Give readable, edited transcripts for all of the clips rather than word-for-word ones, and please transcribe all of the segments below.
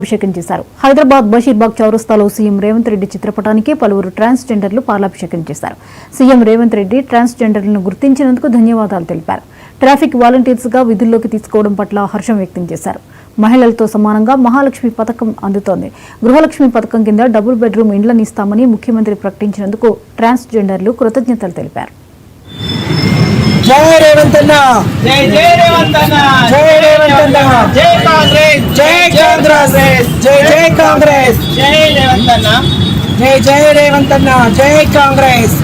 అభిషేకం చేశారు. హైదరాబాద్ బషీర్బాగ్ చౌరస్తాలో సీఎం రేవంత్ రెడ్డి చిత్రపటానికి పలువురు ట్రాన్స్జెండర్లు పాలాభిషేకం చేశారు. సీఎం రేవంత్ రెడ్డి ట్రాన్స్జెండర్లను గుర్తించినందుకు ధన్యవాదాలు తెలిపారు. ట్రాఫిక్ వాలంటీర్స్ గా విధుల్లోకి తీసుకోవడం పట్ల హర్షం వ్యక్తం చేశారు. మహిళలతో సమానంగా మహాలక్ష్మి పథకం అందుతోంది. గృహలక్ష్మి పథకం కింద డబుల్ బెడ్రూమ్ ఇండ్లను ఇస్తామని ముఖ్యమంత్రి ప్రకటించినందుకు ట్రాన్స్జెండర్లు కృతజ్ఞతలు తెలిపారు. జై రేవంత్ అన్న, జై జై రేవంత్ అన్న, జై రేవంత్ అన్న, జై కాంగ్రెస్, జై కాంగ్రెస్, జై జై కాంగ్రెస్, జై రేవంత్ అన్న, జై జై రేవంత్ అన్న, జై కాంగ్రెస్.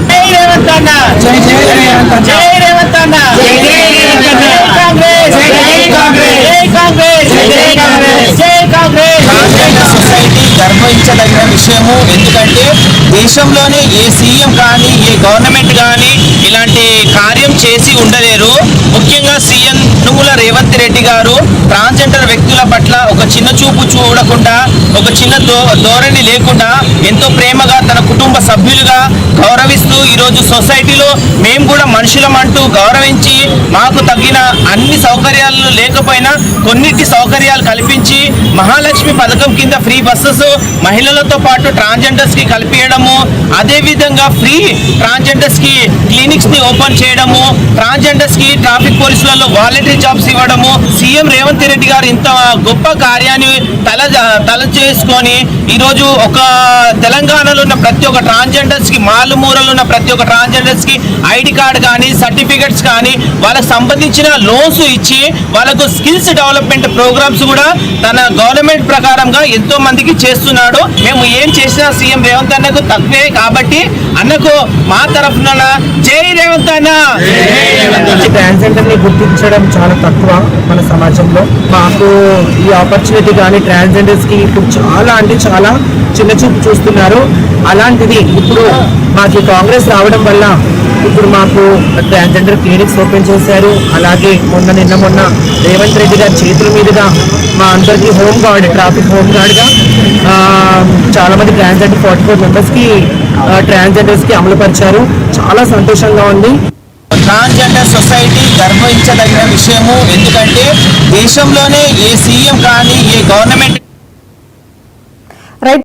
జై రేవంత్ అన్న, జై జై రేవంత్ అన్న, జై రేవంత్ అన్న, జై జై రేవంత్ అన్న, జై కాంగ్రెస్, జై కాంగ్రెస్, జై కాంగ్రెస్, జై కాంగ్రెస్, జై కాంగ్రెస్. ట్రాన్స్జెండర్ సొసైటీ గర్వించదగిన విషయము. ఎందుకంటే దేశంలోనే ఏ సీఎం కానీ ఏ గవర్నమెంట్ కానీ ఇలాంటి కార్యం చేసి ఉండలేరు. ముఖ్యంగా సీఎం నుముల రేవంత్ రెడ్డి గారు ట్రాన్స్జెండర్ వ్యక్తుల పట్ల ఒక చిన్న చూపు చూడకుండా, ఒక చిన్న ధోరణి లేకుండా ఎంతో ప్రేమగా తన కుటుంబ సభ్యులుగా గౌరవిస్తూ ఈరోజు సొసైటీలో మేము కూడా మనుషులం అంటూ గౌరవించి మాకు తగిన అన్ని సౌకర్యాలు లేకపోయినా కొన్నిటి సౌకర్యాలు కల్పించి మహాలక్ష్మి పథకం కింద ఫ్రీ బస్సెస్ మహిళలతో పాటు ట్రాన్స్జెండర్స్ కి కల్పించడము, అదేవిధంగా ఫ్రీ ట్రాన్స్జెండర్స్ కి క్లినిక్స్ ని ఓపెన్ చేయడము, ట్రాన్స్జెండర్స్ కి ట్రాఫిక్ పోలీసులలో వాలంటరీ జాబ్స్ ఇవ్వడము, సీఎం రేవంత్ రెడ్డి గారు ఇంత గొప్ప కార్యాన్ని తల చేసుకొని ఈరోజు ఒక తెలంగాణలో ఉన్న ప్రతి ఒక్క ట్రాన్స్జెండర్స్ కి, మాలుమూరలో ఉన్న ప్రతి ఒక్క ట్రాన్స్జెండర్స్ కి ఐడి కార్డు కానీ సర్టిఫికెట్స్ కానీ వాళ్ళకి సంబంధించిన లోన్స్ ఇచ్చి వాళ్ళకు స్కిల్స్ డెవలప్మెంట్ ప్రోగ్రామ్స్ కూడా తన గవర్నమెంట్ ప్రకారంగా ఎంతో మందికి చేస్తున్నాడు. మేము ఏం చేసినా సీఎం రేవంత్ అన్నకు తక్కువే కాబట్టి అన్నకు మా తరఫున జై రేవంత్ అన్న. ట్రాన్స్జెండర్ ని గుర్తించడం చాలా తక్కువ మన సమాజంలో. మాకు ఈ ఆపర్చునిటీ కానీ ట్రాన్స్జెండర్స్ కి ఇప్పుడు చాలా అంటే చాలా చిన్న చూపు చూస్తున్నారు. అలాంటిది ఇప్పుడు మాకు కాంగ్రెస్ రావడం వల్ల ఇప్పుడు మాకు ట్రాన్స్జెండర్ క్లినిక్స్ ఓపెన్ చేశారు. అలాగే నిన్న మొన్న రేవంత్ రెడ్డి గారి చేతుల మీదుగా మా అందరికీ హోమ్ గార్డ్, ట్రాఫిక్ హోమ్ గార్డ్గా చాలా మంది ట్రాన్స్జెండర్ 44 మెంబర్స్కి ట్రాన్స్జెండర్స్కి అమలుపరిచారు. చాలా సంతోషంగా ఉంది. ట్రాన్స్జెండర్ సొసైటీ గర్వించదగిన విషయము. ఎందుకంటే దేశంలోనే ఏ సీఎం కానీ ఏ గవర్నమెంట్